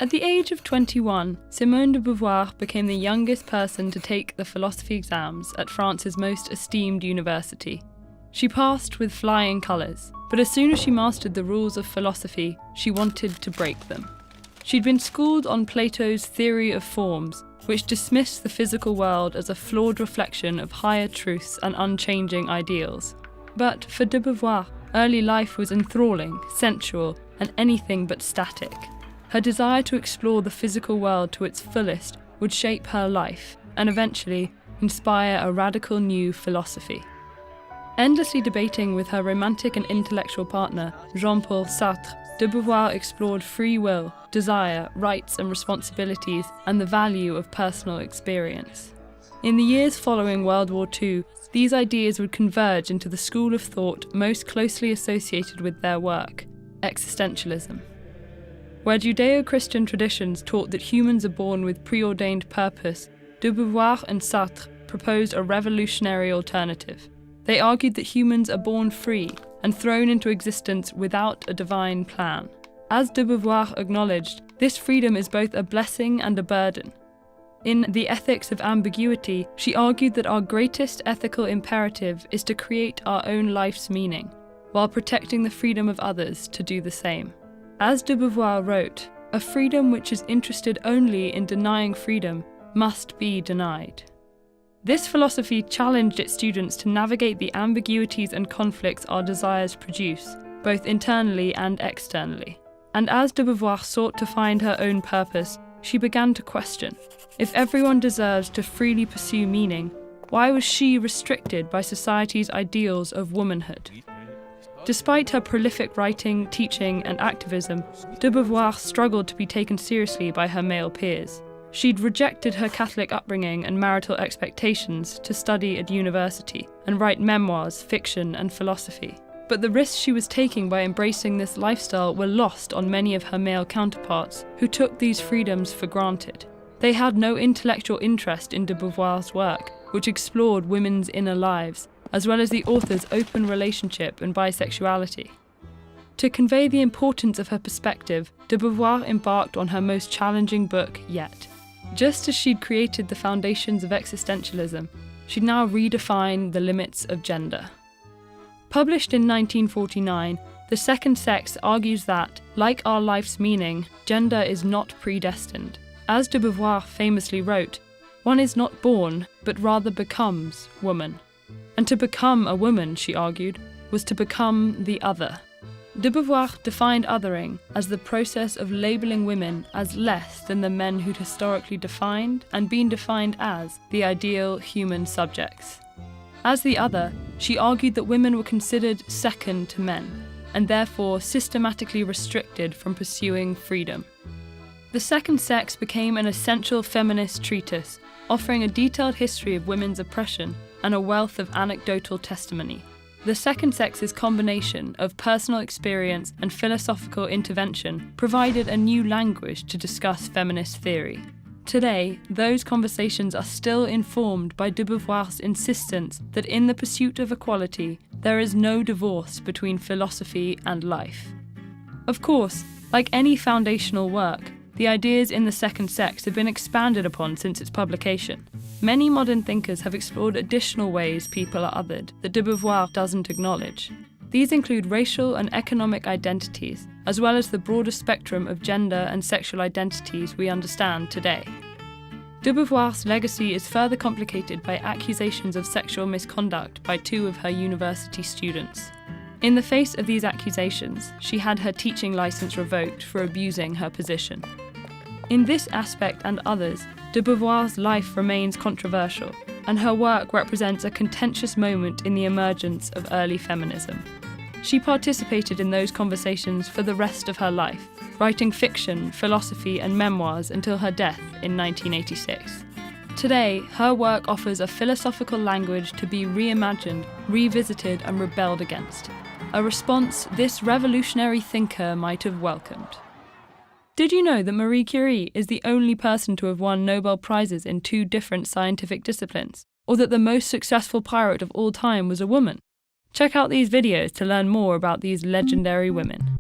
At the age of 21, Simone de Beauvoir became the youngest person to take the philosophy exams at France's most esteemed university. She passed with flying colours, but as soon as she mastered the rules of philosophy, she wanted to break them. She'd been schooled on Plato's theory of forms, which dismissed the physical world as a flawed reflection of higher truths and unchanging ideals. But for de Beauvoir, early life was enthralling, sensual, and anything but static. Her desire to explore the physical world to its fullest would shape her life, and eventually inspire a radical new philosophy. Endlessly debating with her romantic and intellectual partner, Jean-Paul Sartre, de Beauvoir explored free will, desire, rights and responsibilities, and the value of personal experience. In the years following World War II, these ideas would converge into the school of thought most closely associated with their work, existentialism. Where Judeo-Christian traditions taught that humans are born with preordained purpose, de Beauvoir and Sartre proposed a revolutionary alternative. They argued that humans are born free and thrown into existence without a divine plan. As de Beauvoir acknowledged, this freedom is both a blessing and a burden. In The Ethics of Ambiguity, she argued that our greatest ethical imperative is to create our own life's meaning, while protecting the freedom of others to do the same. As de Beauvoir wrote, a freedom which is interested only in denying freedom must be denied. This philosophy challenged its students to navigate the ambiguities and conflicts our desires produce, both internally and externally. And as de Beauvoir sought to find her own purpose, she began to question, if everyone deserves to freely pursue meaning, why was she restricted by society's ideals of womanhood? Despite her prolific writing, teaching, and activism, de Beauvoir struggled to be taken seriously by her male peers. She'd rejected her Catholic upbringing and marital expectations to study at university and write memoirs, fiction, and philosophy. But the risks she was taking by embracing this lifestyle were lost on many of her male counterparts, who took these freedoms for granted. They had no intellectual interest in de Beauvoir's work, which explored women's inner lives, as well as the author's open relationship and bisexuality. To convey the importance of her perspective, de Beauvoir embarked on her most challenging book yet. Just as she'd created the foundations of existentialism, she'd now redefined the limits of gender. Published in 1949, The Second Sex argues that, like our life's meaning, gender is not predestined. As de Beauvoir famously wrote, one is not born, but rather becomes woman. And to become a woman, she argued, was to become the other. De Beauvoir defined othering as the process of labelling women as less than the men who'd historically defined and been defined as the ideal human subjects. As the other, she argued that women were considered second to men, and therefore systematically restricted from pursuing freedom. The Second Sex became an essential feminist treatise, offering a detailed history of women's oppression and a wealth of anecdotal testimony. The Second Sex's combination of personal experience and philosophical intervention provided a new language to discuss feminist theory. Today, those conversations are still informed by de Beauvoir's insistence that in the pursuit of equality, there is no divorce between philosophy and life. Of course, like any foundational work, the ideas in The Second Sex have been expanded upon since its publication. Many modern thinkers have explored additional ways people are othered that de Beauvoir doesn't acknowledge. These include racial and economic identities, as well as the broader spectrum of gender and sexual identities we understand today. De Beauvoir's legacy is further complicated by accusations of sexual misconduct by two of her university students. In the face of these accusations, she had her teaching license revoked for abusing her position. In this aspect and others, de Beauvoir's life remains controversial, and her work represents a contentious moment in the emergence of early feminism. She participated in those conversations for the rest of her life, writing fiction, philosophy, and memoirs until her death in 1986. Today, her work offers a philosophical language to be reimagined, revisited, and rebelled against, a response this revolutionary thinker might have welcomed. Did you know that Marie Curie is the only person to have won Nobel Prizes in 2 different scientific disciplines? Or that the most successful pirate of all time was a woman? Check out these videos to learn more about these legendary women.